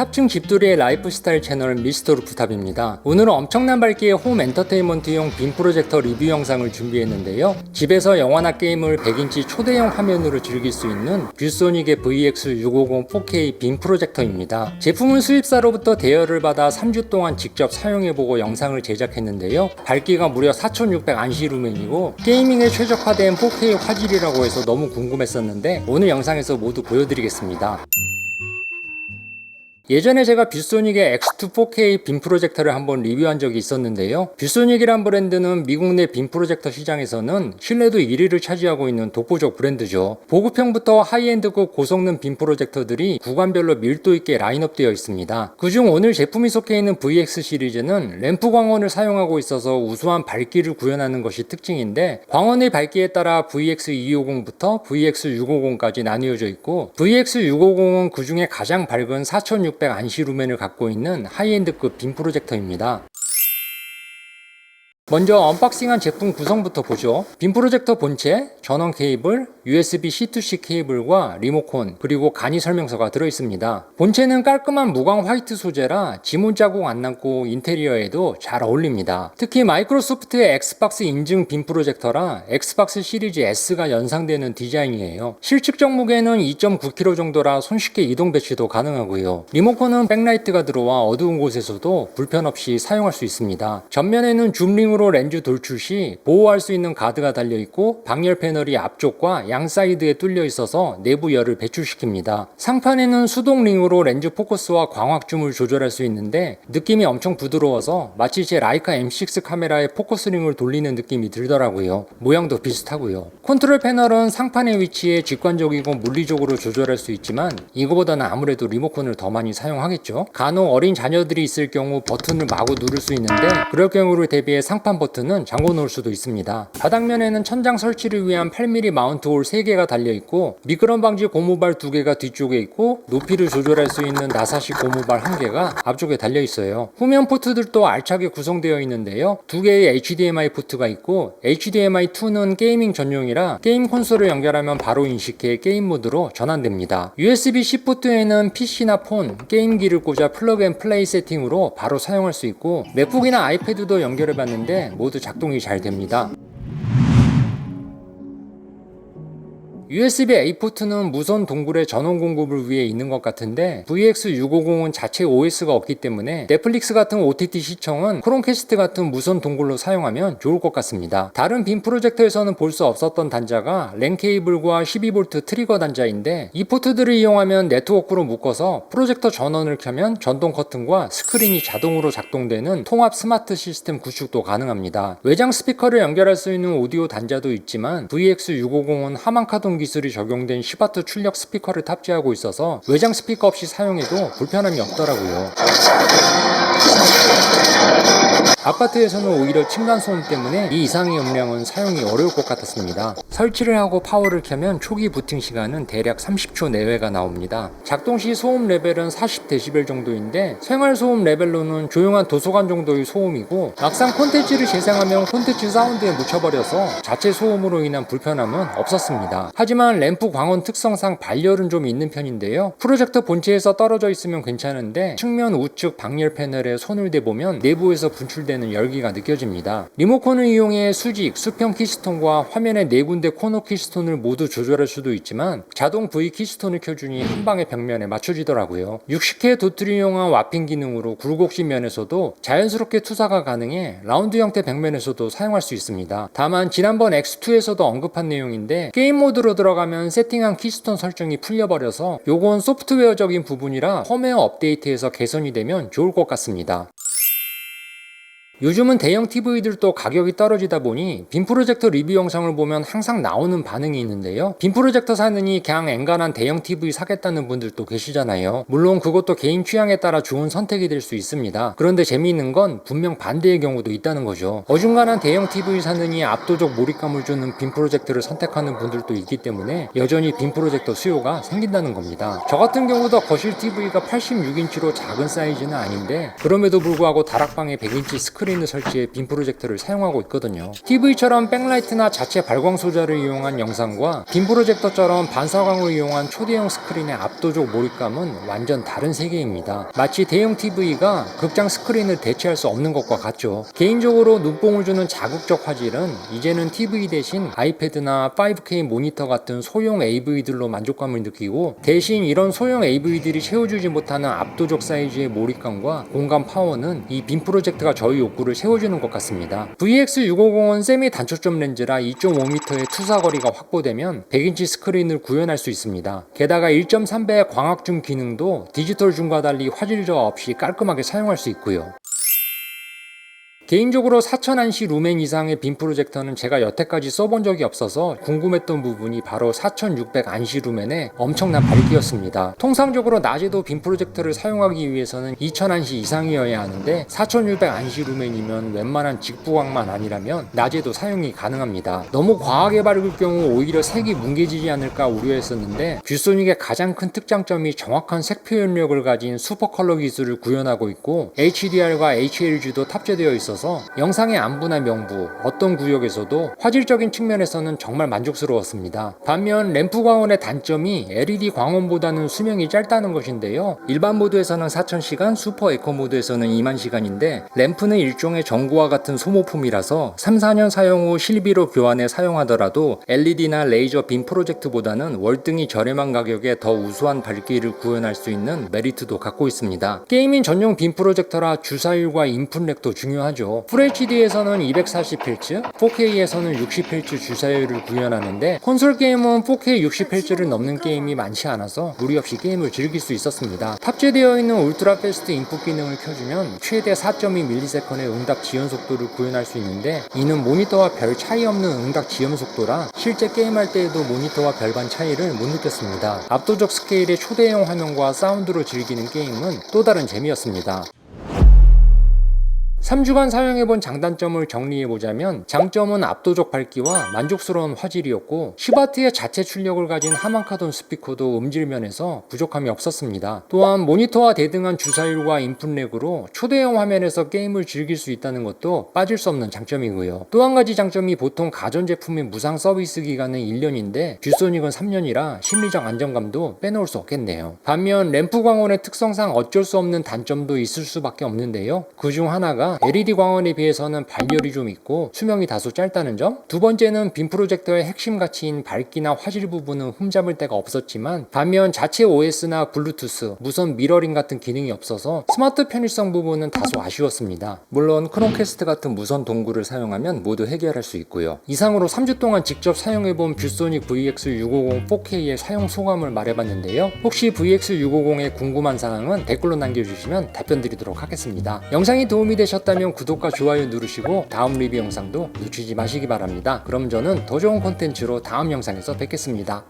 탑층 집돌이의 라이프스타일 채널 미스터 루프탑입니다. 오늘은 엄청난 밝기의 홈 엔터테인먼트용 빔 프로젝터 리뷰 영상을 준비했는데요. 집에서 영화나 게임을 100인치 초대형 화면으로 즐길 수 있는 뷰소닉의 VX650 4K 빔 프로젝터입니다. 제품은 수입사로부터 대여를 받아 3주 동안 직접 사용해보고 영상을 제작했는데요. 밝기가 무려 4600 안시루멘이고 게이밍에 최적화된 4K 화질이라고 해서 너무 궁금했었는데 오늘 영상에서 모두 보여드리겠습니다. 예전에 제가 뷰소닉의 X2 4K 빔 프로젝터를 한번 리뷰한 적이 있었는데요. 뷰소닉이란 브랜드는 미국 내 빔 프로젝터 시장에서는 신뢰도 1위를 차지하고 있는 독보적 브랜드죠. 보급형부터 하이엔드급 고성능 빔 프로젝터들이 구간별로 밀도 있게 라인업되어 있습니다. 그중 오늘 제품이 속해 있는 VX 시리즈는 램프 광원을 사용하고 있어서 우수한 밝기를 구현하는 것이 특징인데, 광원의 밝기에 따라 VX250부터 VX650까지 나뉘어져 있고, VX650은 그 중에 가장 밝은 4600 안시루멘을 갖고 있는 하이엔드급 빔 프로젝터입니다. 먼저 언박싱한 제품 구성부터 보죠. 빔 프로젝터 본체, 전원 케이블, USB C2C 케이블과 리모컨, 그리고 간이 설명서가 들어있습니다. 본체는 깔끔한 무광 화이트 소재라 지문 자국 안 남고 인테리어에도 잘 어울립니다. 특히 마이크로소프트의 엑스박스 인증 빔 프로젝터라 엑스박스 시리즈 S가 연상되는 디자인이에요. 실측정 무게는 2.9kg 정도라 손쉽게 이동 배치도 가능하고요. 리모컨은 백라이트가 들어와 어두운 곳에서도 불편 없이 사용할 수 있습니다. 전면에는 줌링으로 렌즈 돌출 시 보호할 수 있는 가드가 달려있고, 방열 패널이 앞쪽과 양 사이드에 뚫려 있어서 내부 열을 배출시킵니다. 상판에는 수동 링으로 렌즈 포커스와 광학줌을 조절할 수 있는데 느낌이 엄청 부드러워서 마치 제 라이카 M6 카메라의 포커스 링을 돌리는 느낌이 들더라고요. 모양도 비슷하고요. 컨트롤 패널은 상판의 위치에 직관적이고 물리적으로 조절할 수 있지만 이거보다는 아무래도 리모컨을 더 많이 사용하겠죠. 간혹 어린 자녀들이 있을 경우 버튼을 마구 누를 수 있는데, 그럴 경우를 대비해 상판 버튼은 잠궈 놓을 수도 있습니다. 바닥면에는 천장 설치를 위한 8mm 마운트 홀 3개가 달려있고, 미끄럼 방지 고무발 2개가 뒤쪽에 있고, 높이를 조절할 수 있는 나사식 고무발 1개가 앞쪽에 달려있어요. 후면 포트들도 알차게 구성되어 있는데요. 2개의 HDMI 포트가 있고, HDMI2는 게이밍 전용이라 게임 콘솔을 연결하면 바로 인식해 게임 모드로 전환됩니다. USB-C 포트에는 PC나 폰, 게임기를 꽂아 플러그 앤 플레이 세팅으로 바로 사용할 수 있고, 맥북이나 아이패드도 연결해봤는데 모두 작동이 잘 됩니다. USB-A 포트는 무선 동굴의 전원 공급을 위해 있는 것 같은데, VX650은 자체 OS가 없기 때문에 넷플릭스 같은 OTT 시청은 크롬캐스트 같은 무선 동굴로 사용하면 좋을 것 같습니다. 다른 빔 프로젝터에서는 볼 수 없었던 단자가 랜 케이블과 12V 트리거 단자인데, 이 포트들을 이용하면 네트워크로 묶어서 프로젝터 전원을 켜면 전동 커튼과 스크린이 자동으로 작동되는 통합 스마트 시스템 구축도 가능합니다. 외장 스피커를 연결할 수 있는 오디오 단자도 있지만, VX650은 하만카동 기술이 적용된 10W 출력 스피커를 탑재하고 있어서 외장 스피커 없이 사용해도 불편함이 없더라고요. 아파트에서는 오히려 층간소음 때문에 이 이상의 음량은 사용이 어려울 것 같았습니다. 설치를 하고 파워를 켜면 초기 부팅 시간은 대략 30초 내외가 나옵니다. 작동 시 소음 레벨은 40dB 정도인데, 생활 소음 레벨로는 조용한 도서관 정도의 소음이고, 막상 콘텐츠를 재생하면 콘텐츠 사운드에 묻혀버려서 자체 소음으로 인한 불편함은 없었습니다. 하지만 램프 광원 특성상 발열은 좀 있는 편인데요. 프로젝터 본체에서 떨어져 있으면 괜찮은데 측면 우측 방열 패널에 손을 대보면 내부에서 분출되는 열기가 느껴집니다. 리모컨을 이용해 수직, 수평 키스톤과 화면의 4군데 코너 키스톤을 모두 조절할 수도 있지만, 자동 V 키스톤을 켜주니 한방에 벽면에 맞춰지더라고요. 60K 도트를 이용한 와핑 기능으로 굴곡진 면에서도 자연스럽게 투사가 가능해 라운드 형태 벽면에서도 사용할 수 있습니다. 다만 지난번 X2에서도 언급한 내용인데, 게임 모드로 들어가면 세팅한 키스톤 설정이 풀려버려서 요건 소프트웨어적인 부분이라 펌웨어 업데이트에서 개선이 되면 좋을 것 같습니다. 요즘은 대형 TV들도 가격이 떨어지다 보니 빔 프로젝터 리뷰 영상을 보면 항상 나오는 반응이 있는데요. 빔 프로젝터 사느니 그냥 엔간한 대형 TV 사겠다는 분들도 계시잖아요. 물론 그것도 개인 취향에 따라 좋은 선택이 될 수 있습니다. 그런데 재미있는 건 분명 반대의 경우도 있다는 거죠. 어중간한 대형 TV 사느니 압도적 몰입감을 주는 빔 프로젝터를 선택하는 분들도 있기 때문에 여전히 빔 프로젝터 수요가 생긴다는 겁니다. 저 같은 경우도 거실 TV가 86인치로 작은 사이즈는 아닌데, 그럼에도 불구하고 다락방에 100인치 스크린 스크린을 설치해 빔 프로젝터를 사용하고 있거든요. TV처럼 백라이트나 자체 발광 소자를 이용한 영상과 빔 프로젝터처럼 반사광을 이용한 초대형 스크린의 압도적 몰입감은 완전 다른 세계입니다. 마치 대형 TV가 극장 스크린을 대체할 수 없는 것과 같죠. 개인적으로 눈뽕을 주는 자극적 화질은 이제는 TV 대신 아이패드나 5K 모니터 같은 소형 AV들로 만족감을 느끼고, 대신 이런 소형 AV들이 채워주지 못하는 압도적 사이즈의 몰입감과 공간 파워는 이 빔 프로젝터가 저희 욕구를 채워주는 것 같습니다. VX650은 세미 단초점 렌즈라 2.5m의 투사거리가 확보되면 100인치 스크린을 구현할 수 있습니다. 게다가 1.3배의 광학줌 기능도 디지털 줌과 달리 화질 저하 없이 깔끔하게 사용할 수 있고요. 개인적으로 4000안시 루멘 이상의 빔 프로젝터는 제가 여태까지 써본 적이 없어서 궁금했던 부분이 바로 4600안시 루멘의 엄청난 밝기였습니다. 통상적으로 낮에도 빔 프로젝터를 사용하기 위해서는 2000안시 이상이어야 하는데 4600안시 루멘이면 웬만한 직부광만 아니라면 낮에도 사용이 가능합니다. 너무 과하게 밝을 경우 오히려 색이 뭉개지지 않을까 우려했었는데, 뷰소닉의 가장 큰 특장점이 정확한 색 표현력을 가진 슈퍼컬러 기술을 구현하고 있고 HDR과 HLG도 탑재되어 있어서 영상의 안부나 명부, 어떤 구역에서도 화질적인 측면에서는 정말 만족스러웠습니다. 반면 램프 광원의 단점이 LED 광원보다는 수명이 짧다는 것인데요. 일반 모드에서는 4000시간, 슈퍼 에코 모드에서는 20000시간인데 램프는 일종의 전구와 같은 소모품이라서 3-4년 사용 후 실비로 교환해 사용하더라도 LED나 레이저 빔 프로젝트보다는 월등히 저렴한 가격에 더 우수한 밝기를 구현할 수 있는 메리트도 갖고 있습니다. 게이밍 전용 빔 프로젝터라 주사율과 인풋렉도 중요하죠. FHD에서는 240Hz, 4K에서는 60Hz 주사율을 구현하는데 콘솔 게임은 4K 60Hz를 넘는 게임이 많지 않아서 무리 없이 게임을 즐길 수 있었습니다. 탑재되어 있는 울트라 패스트 인풋 기능을 켜주면 최대 4.2ms의 응답 지연 속도를 구현할 수 있는데, 이는 모니터와 별 차이 없는 응답 지연 속도라 실제 게임할 때에도 모니터와 별반 차이를 못 느꼈습니다. 압도적 스케일의 초대형 화면과 사운드로 즐기는 게임은 또 다른 재미였습니다. 3주간 사용해본 장단점을 정리해보자면, 장점은 압도적 밝기와 만족스러운 화질이었고, 10W의 자체 출력을 가진 하만카돈 스피커도 음질면에서 부족함이 없었습니다. 또한 모니터와 대등한 주사율과 인풋렉으로 초대형 화면에서 게임을 즐길 수 있다는 것도 빠질 수 없는 장점이고요. 또 한 가지 장점이 보통 가전제품의 무상 서비스 기간은 1년인데 뷰소닉은 3년이라 심리적 안정감도 빼놓을 수 없겠네요. 반면 램프 광원의 특성상 어쩔 수 없는 단점도 있을 수밖에 없는데요. 그중 하나가 LED 광원에 비해서는 발열이 좀 있고 수명이 다소 짧다는 점. 두 번째는 빔 프로젝터의 핵심 가치인 밝기나 화질 부분은 흠잡을 데가 없었지만, 반면 자체 OS나 블루투스, 무선 미러링 같은 기능이 없어서 스마트 편의성 부분은 다소 아쉬웠습니다. 물론 크롬캐스트 같은 무선 동구를 사용하면 모두 해결할 수 있고요. 이상으로 3주 동안 직접 사용해본 뷰소닉 VX650 4K의 사용 소감을 말해봤는데요. 혹시 VX650에 궁금한 사항은 댓글로 남겨주시면 답변 드리도록 하겠습니다. 영상이 도움이 되셨다면 구독과 좋아요 누르시고 다음 리뷰 영상도 놓치지 마시기 바랍니다. 그럼 저는 더 좋은 콘텐츠로 다음 영상에서 뵙겠습니다.